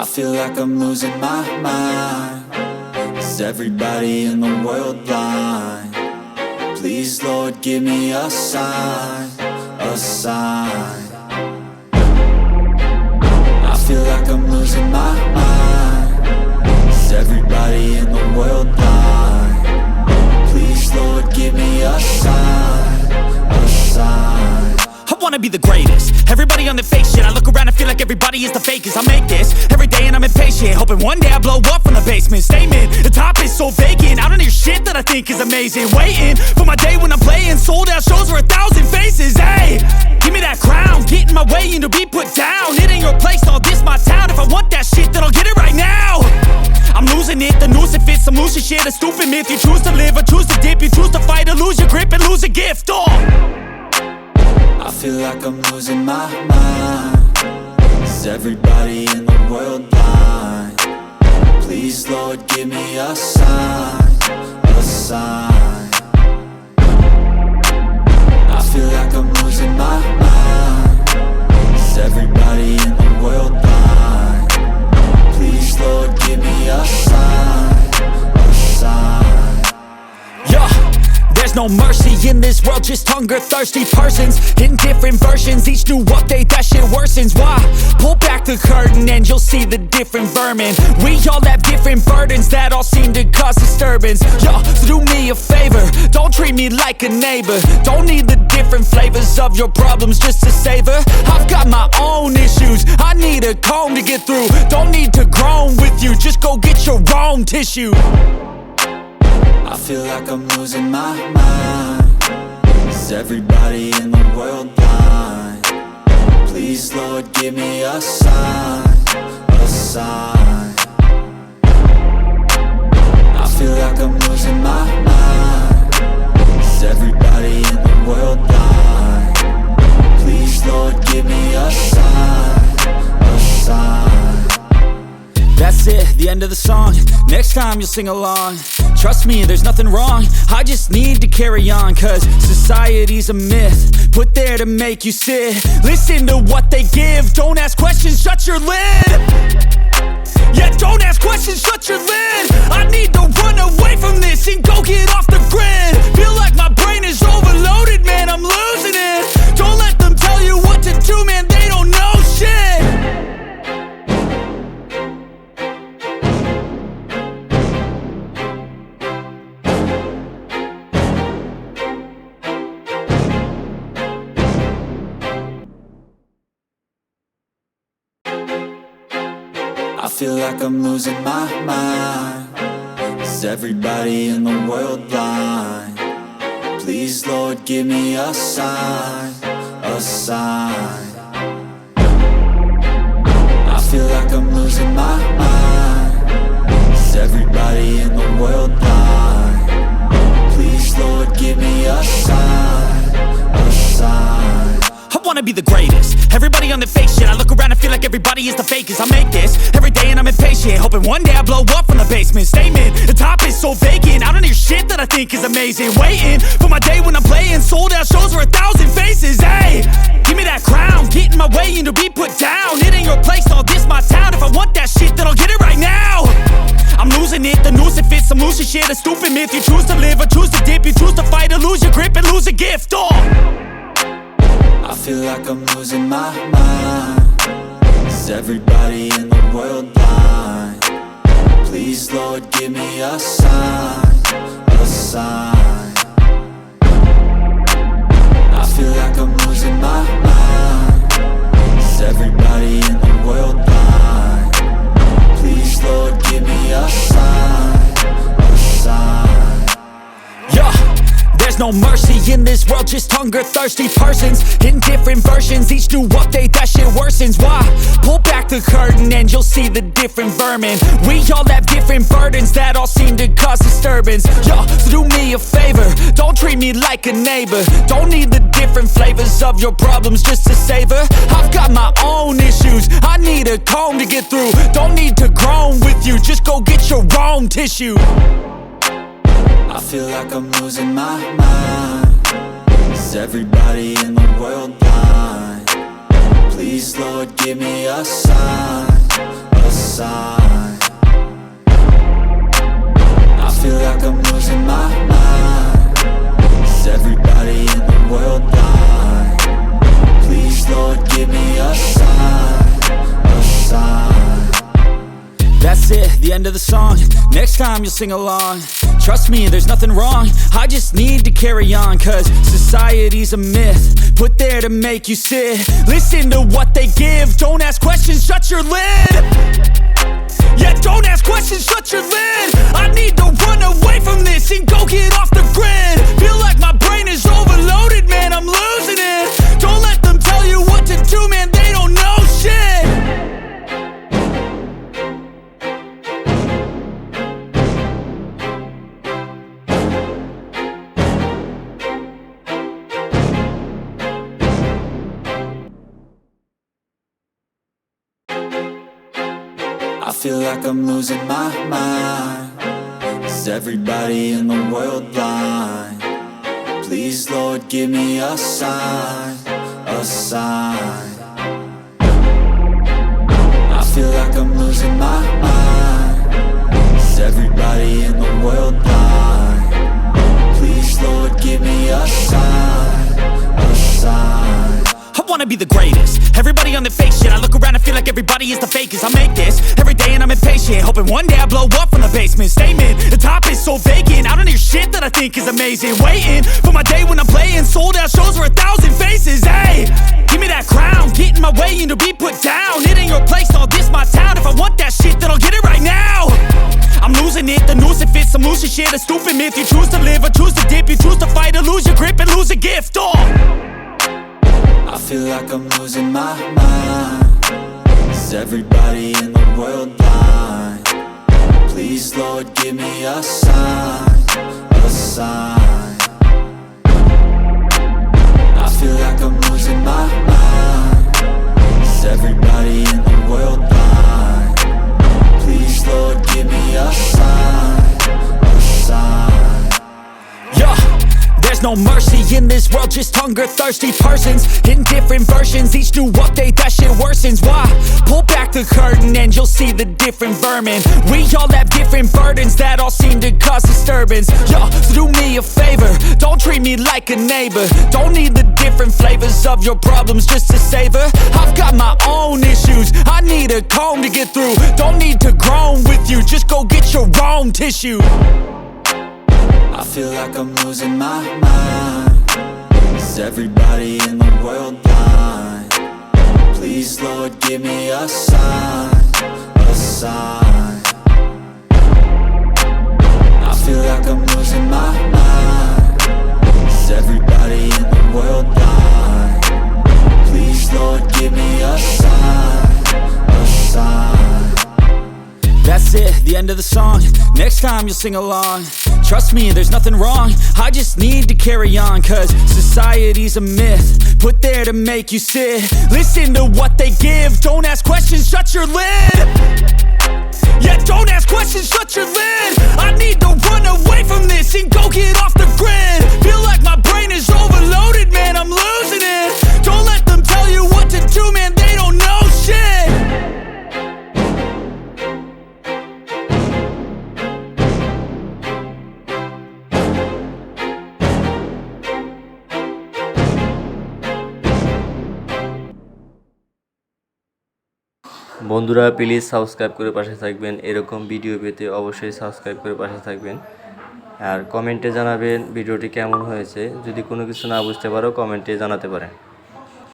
I feel like I'm losing my mind. Is everybody in the world blind? Please, Lord, give me a sign, a sign. I feel like I'm losing my mind. Is everybody in the world blind? Please, Lord, give me a sign, a sign. I wanna be the greatest. Everybody on the fake shit. I look around and feel like everybody is the fakest. I make this every day and I'm impatient, hoping one day I blow up from the basement. Statement, the top is so vacant. I don't hear shit that I think is amazing. Waiting for my day when I'm playing sold out shows for 1,000 faces. Hey, give me that crown, get in my way and to be put down. It ain't your place, all this my town. If I want that shit, then I'll get it right now. I'm losing it, the noose it fits. I'm losing shit, a stupid myth. You choose to live or choose to dip. You choose to fight or lose your grip and lose a gift. I feel like I'm losing my mind. Is everybody in the world blind? Please, Lord, give me a sign, a sign. I feel like I'm losing my mind. Is everybody in the world blind? Please, Lord, give me a sign, a sign. Yeah. There's no mercy in this world, just hunger-thirsty persons in different versions. Each new update, that shit worsens. Why? Pull back the curtain and you'll see the different vermin. We all have different burdens that all seem to cause disturbance. Yo, so do me a favor, don't treat me like a neighbor. Don't need the different flavors of your problems just to savor. I've got my own issues, I need a comb to get through. Don't need to groan with you, just go get your own tissue. I feel like I'm losing my mind. Is everybody in the world blind? Please, Lord, give me a sign, a sign. I feel like I'm losing my mind. Is everybody in the world blind? Please, Lord, give me a sign, a sign. That's it, the end of the song. Next time you'll sing along. Trust me, there's nothing wrong. I just need to carry on, cause society's a myth put there to make you sit. Listen to what they give. Don't ask questions, shut your lid. Yeah, don't ask questions, shut your lid. I need to run away from this and go get off the grid. Feel like my brain is overloaded, man, I'm losing it. Don't let them tell you what to do, man, they don't know shit. I feel like I'm losing my mind. Is everybody in the world blind? Please, Lord, give me a sign, a sign. I feel like I'm losing my mind. Is everybody in the world blind? Please, Lord, give me a sign, a sign. I wanna be the greatest. Everybody on the fake shit. I look around and feel like everybody is the fakest. I make this every day and I'm impatient, hoping one day I blow up from the basement. Statement, the top is so vacant. I don't hear shit that I think is amazing. Waiting for my day when I'm playing sold out shows for 1,000 faces. Hey, give me that crown, get in my way and to be put down. It ain't your place, all this my town. If I want that shit, then I'll get it right now. I'm losing it, the noose it fits. I'm losing shit, a stupid myth. You choose to live or choose to dip. You choose to fight or lose your grip and lose a gift. I feel like I'm losing my mind. Is everybody in the world blind? Please, Lord, give me a sign, a sign. I feel like I'm losing my mind. Is everybody in the world blind? Please, Lord, give me a sign, a sign. Yeah. There's no mercy in this world, just hunger-thirsty persons in different versions. Each new update, that shit worsens. Why? Pull back the curtain and you'll see the different vermin. We all have different burdens that all seem to cause disturbance. Yo, so do me a favor, don't treat me like a neighbor. Don't need the different flavors of your problems just to savor. I've got my own issues, I need a comb to get through. Don't need to groan with you, just go get your own tissue. I feel like I'm losing my mind. Is everybody in the world blind? Please, Lord, give me a sign, a sign. sign. I feel like I'm losing my mind. Is everybody in the world blind? Please, Lord, give me a sign, a sign. That's it, the end of the song. Next time you'll sing along. Trust me, there's nothing wrong. I just need to carry on, cause society's a myth put there to make you sit. Listen to what they give. Don't ask questions, shut your lid. Yeah, don't ask questions, shut your lid. I need to run away from this and go get off the grid. Feel like my brain is overloaded, man, I'm losing it. Don't let them tell you what to do, man, they don't know shit. I feel like I'm losing my mind. Is everybody in the world blind? Please, Lord, give me a sign, a sign. I feel like I'm losing my mind. Is everybody in the world blind? Please, Lord, give me a sign, a sign. I wanna be the greatest. Everybody on the fake shit. I look around and feel like everybody is the fakest. I make this every day and I'm impatient, hoping one day I blow up from the basement. Statement, the top is so vacant. I don't hear shit that I think is amazing. Waiting for my day when I'm playing sold out shows for 1,000 faces. Hey, give me that crown, get in my way and to be put down. It ain't your place, all this my town. If I want that shit, then I'll get it right now. I'm losing it, the noose it fits. I'm losing shit, a stupid myth. You choose to live or choose to dip. You choose to fight or lose your grip and lose a gift. Oh, I feel like I'm losing my mind. Is everybody in the world blind? Please, Lord, give me a sign, a sign. I feel like I'm losing my mind. Is everybody in the world blind? Please, Lord, give me a sign, a sign. yeah. There's no mercy in this world, just hunger-thirsty persons in different versions. Each new update, that shit worsens. Why? Pull back the curtain and you'll see the different vermin. We all have different burdens that all seem to cause disturbance. Yo, so do me a favor, don't treat me like a neighbor. Don't need the different flavors of your problems just to savor. I've got my own issues, I need a comb to get through. Don't need to groan with you, just go get your own tissue. I feel like I'm losing my mind. Is everybody in the world blind? Please, Lord, give me a sign, a sign. I feel like I'm losing my mind. Is everybody in the world blind? Please, Lord, give me a sign, a sign. That's it, the end of the song. Next time you'll sing along. Trust me, there's nothing wrong. I just need to carry on, cause society's a myth put there to make you sit. Listen to what they give. Don't ask questions, shut your lid. Yeah, don't ask questions, shut your lid. I need to run away from this and go get off the grid. Feel like my brain is overloaded, man, I'm losing it. Don't let them tell you what to do, man, they don't know shit. বন্ধুরা please subscribe করে পাশে থাকবেন। এরকম video পেতে অবশ্যই subscribe করে পাশে থাকবেন আর কমেন্টে জানাবেন ভিডিওটি কেমন হয়েছে। যদি কোনো কিছু না বুঝতে পারো কমেন্টে জানাতে পারেন।